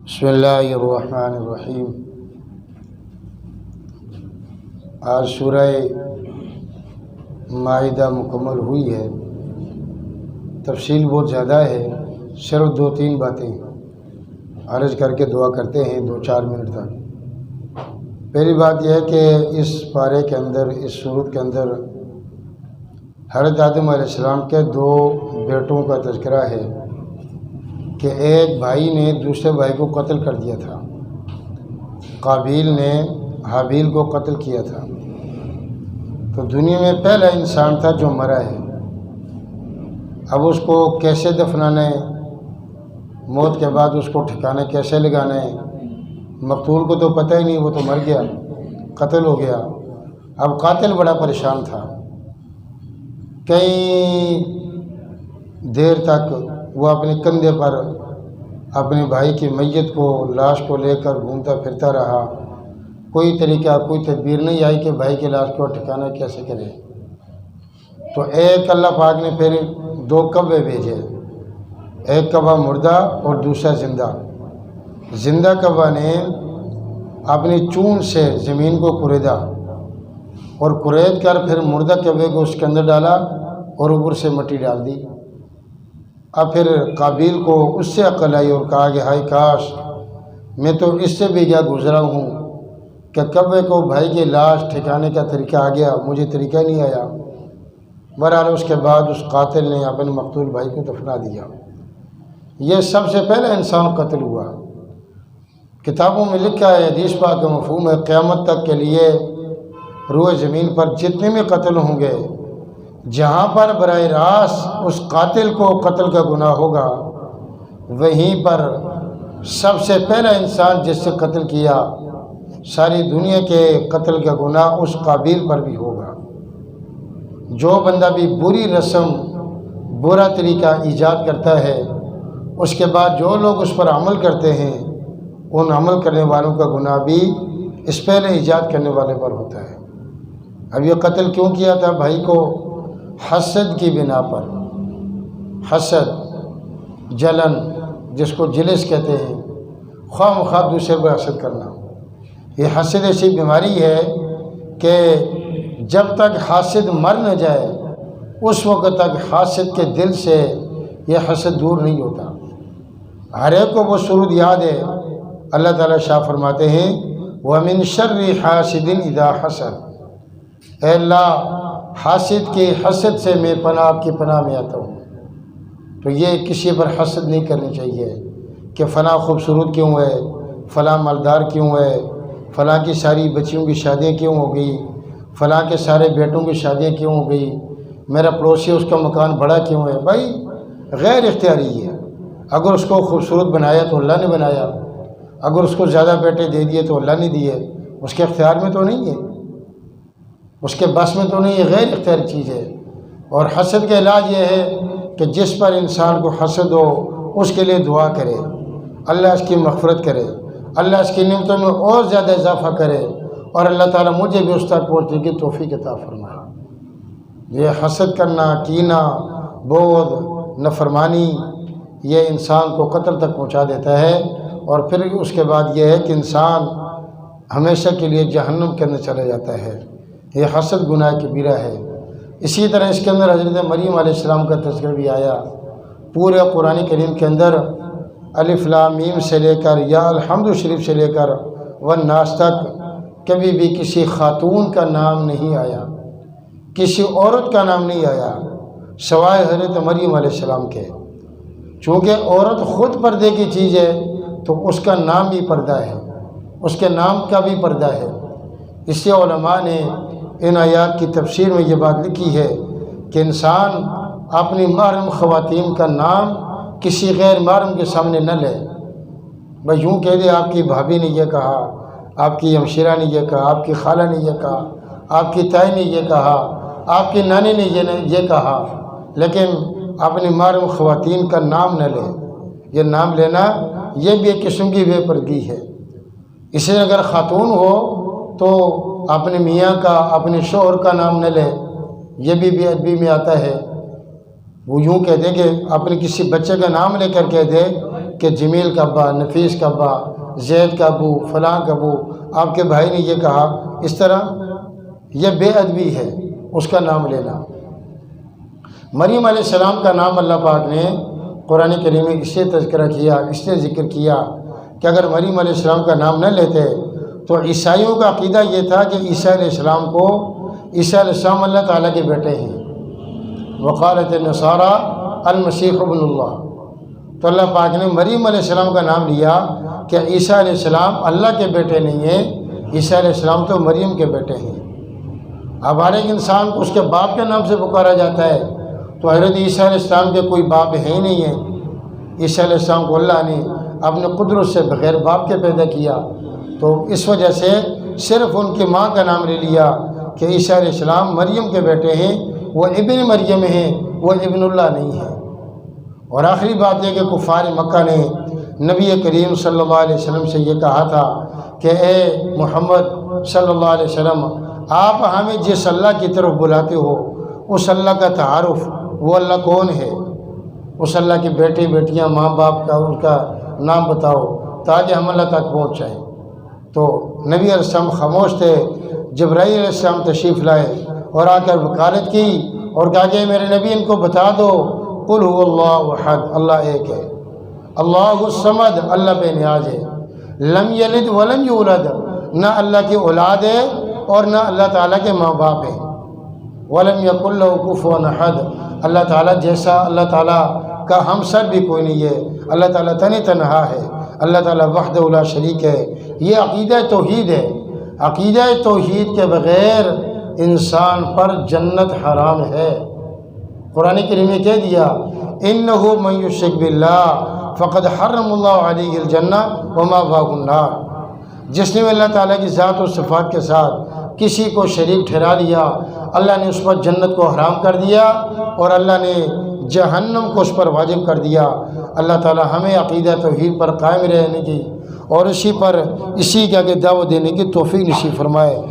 بسم اللہ الرحمن الرحیم۔ آج سورہ مائدہ مکمل ہوئی ہے۔ تفصیل بہت زیادہ ہے، صرف 2-3 باتیں عرض کر کے دعا کرتے ہیں 2-4 منٹ تک۔ پہلی بات یہ ہے کہ اس پارے کے اندر، اس سورت کے اندر حضرت آدم علیہ السلام کے 2 بیٹوں کا تذکرہ ہے کہ ایک بھائی نے دوسرے بھائی کو قتل کر دیا تھا۔ قابیل نے حابیل کو قتل کیا تھا، تو دنیا میں پہلا انسان تھا جو مرا ہے۔ اب اس کو کیسے دفنانا ہے، موت کے بعد اس کو ٹھکانے کیسے لگانا ہے، مقتول کو تو پتہ ہی نہیں، وہ تو مر گیا، قتل ہو گیا۔ اب قاتل بڑا پریشان تھا، کئی دیر تک وہ اپنے کندھے پر اپنے بھائی کی میت کو، لاش کو لے کر گھومتا پھرتا رہا۔ کوئی طریقہ، کوئی تدبیر نہیں آئی کہ بھائی کی لاش کو ٹھکانا کیسے کرے۔ تو ایک اللہ پاک نے پھر 2 کبے بھیجے، ایک کبا مردہ اور دوسرا زندہ۔ زندہ کبا نے اپنی چون سے زمین کو کریدا اور کرید کر پھر مردہ کبے کو اس کے اندر ڈالا اور اوپر سے مٹی ڈال دی۔ اب پھر قابیل کو اس سے عقل آئی اور کہا کہ ہائے کاش میں تو اس سے بھی کیا گزرا ہوں کہ کبے کو بھائی کی لاش ٹھکانے کا طریقہ آ گیا، مجھے طریقہ نہیں آیا۔ بہرحال اس کے بعد اس قاتل نے اپنے مقتول بھائی کو دفنا دیا۔ یہ سب سے پہلا انسان قتل ہوا۔ کتابوں میں لکھا ہے، حدیث پاک کا مفہوم ہے، قیامت تک کے لیے روئے زمین پر جتنے بھی قتل ہوں گے، جہاں پر براہ راست اس قاتل کو قتل کا گناہ ہوگا، وہیں پر سب سے پہلا انسان جس سے قتل کیا، ساری دنیا کے قتل کا گناہ اس قابیل پر بھی ہوگا۔ جو بندہ بھی بری رسم، برا طریقہ ایجاد کرتا ہے، اس کے بعد جو لوگ اس پر عمل کرتے ہیں، ان عمل کرنے والوں کا گناہ بھی اس پہلے ایجاد کرنے والے پر ہوتا ہے۔ اب یہ قتل کیوں کیا تھا بھائی کو؟ حسد کی بنا پر۔ حسد، جلن، جس کو جلس کہتے ہیں، خواہ مخواہ دوسرے پر حسد کرنا۔ یہ حسد ایسی بیماری ہے کہ جب تک حاسد مر نہ جائے، اس وقت تک حاسد کے دل سے یہ حسد دور نہیں ہوتا۔ ہر ایک کو وہ سرود یاد ہے، اللہ تعالیٰ شاہ فرماتے ہیں وَمِن شَرِّ حَاسِدٍ إِذَا حَسَدَ، اے اللہ حاسد کی حسد سے میں پناہ، آپ کی پناہ میں آتا ہوں۔ تو یہ کسی پر حسد نہیں کرنی چاہیے کہ فلاں خوبصورت کیوں ہے، فلاں مالدار کیوں ہے، فلاں کی ساری بچیوں کی شادیاں کیوں ہو گئی، فلاں کے سارے بیٹوں کی شادیاں کیوں ہو گئی، میرا پڑوسی اس کا مکان بڑا کیوں ہے۔ بھائی غیر اختیاری ہے۔ اگر اس کو خوبصورت بنایا تو اللہ نے بنایا، اگر اس کو زیادہ بیٹے دے دیے تو اللہ نے دیے، اس کے اختیار میں تو نہیں ہے، اس کے بس میں تو نہیں ہے، غیر اختیاری چیز ہے۔ اور حسد کا علاج یہ ہے کہ جس پر انسان کو حسد ہو اس کے لیے دعا کرے، اللہ اس کی مغفرت کرے، اللہ اس کی نعمتوں میں اور زیادہ اضافہ کرے، اور اللہ تعالیٰ مجھے بھی اس تک پہنچنے کی توفیق عطا فرمائے۔ یہ حسد کرنا، کینہ، بغض، نافرمانی، یہ انسان کو قتل تک پہنچا دیتا ہے، اور پھر اس کے بعد یہ ہے کہ انسان ہمیشہ کے لیے جہنم کے اندر چلا جاتا ہے۔ یہ حسد گناہ کبیرہ ہے۔ اسی طرح اس کے اندر حضرت مریم علیہ السلام کا تذکر بھی آیا۔ پورے قرآن کریم کے اندر الف لام میم سے لے کر یا الحمد شریف سے لے کر والناس تک کبھی بھی کسی خاتون کا نام نہیں آیا، کسی عورت کا نام نہیں آیا سوائے حضرت مریم علیہ السلام کے۔ چونکہ عورت خود پردے کی چیز ہے تو اس کا نام بھی پردہ ہے، اس کے نام کا بھی پردہ ہے۔ اس سے علماء نے ان آیات کی تفسیر میں یہ بات لکھی ہے کہ انسان اپنی محرم خواتین کا نام کسی غیر محرم کے سامنے نہ لے۔ بھائی یوں کہہ دے آپ کی بھابھی نے یہ کہا، آپ کی ہمشیرہ نے یہ کہا، آپ کی خالہ نے یہ کہا، آپ کی تائی نے یہ کہا، آپ کی نانی نے یہ کہا، لیکن اپنی محرم خواتین کا نام نہ لے۔ یہ نام لینا یہ بھی ایک قسم کی بے پردگی ہے۔ اس لیے اگر خاتون ہو تو اپنے میاں کا، اپنے شوہر کا نام نہ لے، یہ بھی بے ادبی میں آتا ہے۔ وہ یوں کہہ دے کہ اپنے کسی بچے کا نام لے کر کہہ دے کہ جمیل کا ابا، نفیس کا ابا، زید کا ابو، فلاں کا ابو، آپ کے بھائی نے یہ کہا، اس طرح یہ بے ادبی ہے اس کا نام لینا۔ مریم علیہ السلام کا نام اللہ پاک نے قرآن کریم میں اس سے تذکرہ کیا، اس سے ذکر کیا کہ اگر مریم علیہ السلام کا نام نہ لیتے تو عیسائیوں کا عقیدہ یہ تھا کہ عیسیٰ علیہ السلام کو، عیسیٰ علیہ السلام اللہ تعالیٰ کے بیٹے ہیں، وقالت النصارى المسیح ابن اللہ۔ تو اللہ پاک نے مریم علیہ السلام کا نام لیا کہ عیسیٰ علیہ السلام اللہ کے بیٹے نہیں ہیں، عیسیٰ علیہ السلام تو مریم کے بیٹے ہیں۔ اب ہر ایک انسان کو اس کے باپ کے نام سے پکارا جاتا ہے، تو حضرت عیسیٰ علیہ السلام کے کوئی باپ ہے ہی نہیں ہے۔ عیسیٰ علیہ السلام کو اللہ نے اپنے قدرت سے بغیر باپ کے پیدا کیا، تو اس وجہ سے صرف ان کی ماں کا نام لے لیا کہ عیسیٰ علیہ السلام مریم کے بیٹے ہیں، وہ ابن مریم ہیں، وہ ابن اللہ نہیں ہیں۔ اور آخری بات یہ کہ کفار مکہ نے نبی کریم صلی اللہ علیہ وسلم سے یہ کہا تھا کہ اے محمد صلی اللہ علیہ وسلم، آپ ہمیں جس اللہ کی طرف بلاتے ہو اس اللہ کا تعارف، وہ اللہ کون ہے، اس اللہ کے بیٹے بیٹیاں ماں باپ کا ان کا نام بتاؤ تاکہ ہم اللہ تک پہنچ جائیں۔ تو نبی علیہ السلام خاموش تھے۔ جبرائیل علیہ السلام تشریف لائے اور آ کر وکالت کی اور کہا کہ میرے نبی ان کو بتا دو، قل هو اللہ احد، اللہ ایک ہے، اللہ الصمد، اللہ بے نیاز ہے، لم یلد ولم یولد، نہ اللہ کی اولاد ہے اور نہ اللہ تعالیٰ کے ماں باپ ہیں، ولم یکن لہ کفوا احد، اللہ تعالیٰ جیسا اللہ تعالیٰ کا ہمسر بھی کوئی نہیں ہے، اللہ تعالیٰ تنہا ہے، اللہ تعالیٰ وحدہ لا شریک ہے۔ یہ عقیدہ توحید ہے۔ عقیدہ توحید کے بغیر انسان پر جنت حرام ہے۔ قرآن کریم نے کہہ دیا انہ من یشرک باللہ فقد حرم اللہ علیہ الجنہ ومأواہ النار، جس نے اللہ تعالیٰ کی ذات و صفات کے ساتھ کسی کو شریک ٹھہرا لیا، اللہ نے اس پر جنت کو حرام کر دیا اور اللہ نے جہنم کو اس پر واجب کر دیا۔ اللہ تعالیٰ ہمیں عقیدہ توحید پر قائم رہنے کی اور اسی کا دعوت دینے کی توفیق نصیب فرمائے۔